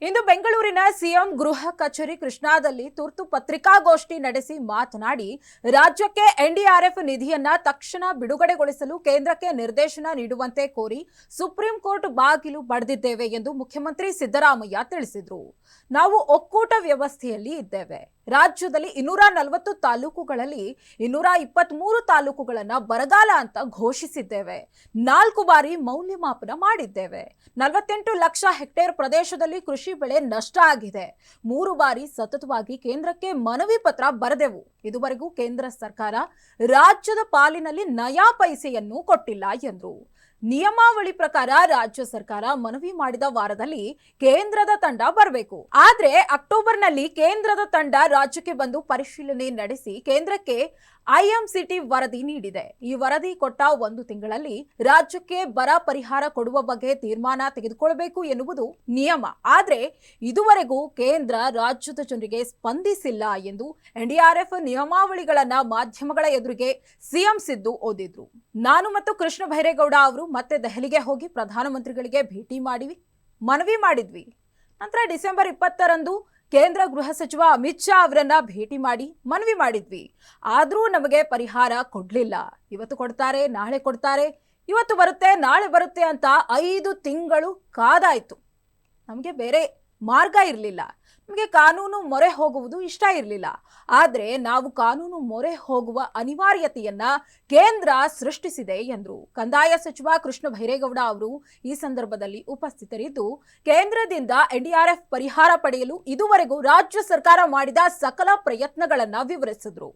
ಇಂದು ಬೆಂಗಳೂರಿನ ಸಿಎಂ ಗೃಹ ಕಚೇರಿ ಕೃಷ್ಣಾದಲ್ಲಿ ತುರ್ತು ಪತ್ರಿಕಾಗೋಷ್ಠಿ ನಡೆಸಿ ಮಾತನಾಡಿ ರಾಜ್ಯಕ್ಕೆ ಎನ್ಡಿಆರ್ಎಫ್ ನಿಧಿಯನ್ನ ತಕ್ಷಣ ಬಿಡುಗಡೆಗೊಳಿಸಲು ಕೇಂದ್ರಕ್ಕೆ ನಿರ್ದೇಶನ ನೀಡುವಂತೆ ಕೋರಿ ಸುಪ್ರೀಂ ಕೋರ್ಟ್ ಬಾಗಿಲು ಬಡಿದಿದ್ದೇವೆ ಎಂದು ಮುಖ್ಯಮಂತ್ರಿ ಸಿದ್ದರಾಮಯ್ಯ ತಿಳಿಸಿದರು. ನಾವು ಒಕ್ಕೂಟ ವ್ಯವಸ್ಥೆಯಲ್ಲಿ ಇದ್ದೇವೆ. ರಾಜ್ಯದಲ್ಲಿ 240 ತಾಲೂಕುಗಳಲ್ಲಿ 223 ತಾಲೂಕುಗಳನ್ನು ಬರಗಾಲ ಅಂತ ಘೋಷಿಸಿದ್ದೇವೆ. 4 ಬಾರಿ ಮೌಲ್ಯಮಾಪನ ಮಾಡಿದ್ದೇವೆ. 48 ಲಕ್ಷ ಹೆಕ್ಟೇರ್ ಪ್ರದೇಶದಲ್ಲಿ ಕೃಷಿ ಬೆಳೆ ನಷ್ಟ ಆಗಿದೆ. 3 ಬಾರಿ ಸತತವಾಗಿ ಕೇಂದ್ರಕ್ಕೆ ಮನವಿ ಪತ್ರ ಬರೆದೆವು. ಇದುವರೆಗೂ ಕೇಂದ್ರ ಸರ್ಕಾರ ರಾಜ್ಯದ ಪಾಲಿನಲ್ಲಿ ನಯಾ ಪೈಸೆಯನ್ನು ಕೊಟ್ಟಿಲ್ಲ ಎಂದರು. ನಿಯಮಾವಳಿ ಪ್ರಕಾರ ರಾಜ್ಯ ಸರ್ಕಾರ ಮನವಿ ಮಾಡಿದ ವಾರದಲ್ಲಿ ಕೇಂದ್ರದ ತಂಡ ಬರಬೇಕು. ಆದ್ರೆ ಅಕ್ಟೋಬರ್ನಲ್ಲಿ ಕೇಂದ್ರದ ತಂಡ ರಾಜ್ಯಕ್ಕೆ ಬಂದು ಪರಿಶೀಲನೆ ನಡೆಸಿ ಕೇಂದ್ರಕ್ಕೆ ಐಎಂಸಿಟಿ ವರದಿ ನೀಡಿದೆ. ಈ ವರದಿ ಕೊಟ್ಟ 1 ತಿಂಗಳಲ್ಲಿ ರಾಜ್ಯಕ್ಕೆ ಬರ ಪರಿಹಾರ ಕೊಡುವ ಬಗ್ಗೆ ತೀರ್ಮಾನ ತೆಗೆದುಕೊಳ್ಳಬೇಕು ಎನ್ನುವುದು ನಿಯಮ. ಆದ್ರೆ ಇದುವರೆಗೂ ಕೇಂದ್ರ ರಾಜ್ಯದ ಜನರಿಗೆ ಸ್ಪಂದಿಸಿಲ್ಲ ಎಂದು ಎನ್ಡಿಆರ್ಎಫ್ ನಿಯಮಾವಳಿಗಳನ್ನ ಮಾಧ್ಯಮಗಳ ಎದುರಿಗೆ ಸಿಎಂ ಸಿದ್ದು ಓದಿದ್ರು. ನಾನು ಮತ್ತು ಕೃಷ್ಣ ಬೈರೇಗೌಡ ಅವರು ಮತ್ತೆ ದೆಹಲಿಗೆ ಹೋಗಿ ಪ್ರಧಾನಮಂತ್ರಿಗಳಿಗೆ ಭೇಟಿ ಮಾಡಿ ಮನವಿ ಮಾಡಿದ್ವಿ. ನಂತರ ಡಿಸೆಂಬರ್ 20ರಂದು ಕೇಂದ್ರ ಗೃಹ ಸಚಿವ ಅಮಿತ್ ಶಾ ಅವರನ್ನ ಭೇಟಿ ಮಾಡಿ ಮನವಿ ಮಾಡಿದ್ವಿ. ಆದರೂ ನಮಗೆ ಪರಿಹಾರ ಕೊಡ್ಲಿಲ್ಲ. ಇವತ್ತು ಕೊಡ್ತಾರೆ, ನಾಳೆ ಕೊಡ್ತಾರೆ, ಇವತ್ತು ಬರುತ್ತೆ, ನಾಳೆ ಬರುತ್ತೆ ಅಂತ 5 ತಿಂಗಳು ಕಾದಾಯ್ತು. ನಮಗೆ ಬೇರೆ ಮಾರ್ಗ ಇರಲಿಲ್ಲ. ನಮಗೆ ಕಾನೂನು ಮೊರೆ ಹೋಗುವುದು ಇಷ್ಟ ಇರಲಿಲ್ಲ. ಆದರೆ ನಾವು ಕಾನೂನು ಮೊರೆ ಹೋಗುವ ಅನಿವಾರ್ಯತೆಯನ್ನ ಕೇಂದ್ರ ಸೃಷ್ಟಿಸಿದೆ ಎಂದರು. ಕಂದಾಯ ಸಚಿವ ಕೃಷ್ಣ ಬೈರೇಗೌಡ ಅವರು ಈ ಸಂದರ್ಭದಲ್ಲಿ ಉಪಸ್ಥಿತರಿದ್ದು, ಕೇಂದ್ರದಿಂದ ಎನ್ಡಿಆರ್ಎಫ್ ಪರಿಹಾರ ಪಡೆಯಲು ಇದುವರೆಗೂ ರಾಜ್ಯ ಸರ್ಕಾರ ಮಾಡಿದ ಸಕಲ ಪ್ರಯತ್ನಗಳನ್ನ ವಿವರಿಸಿದರು.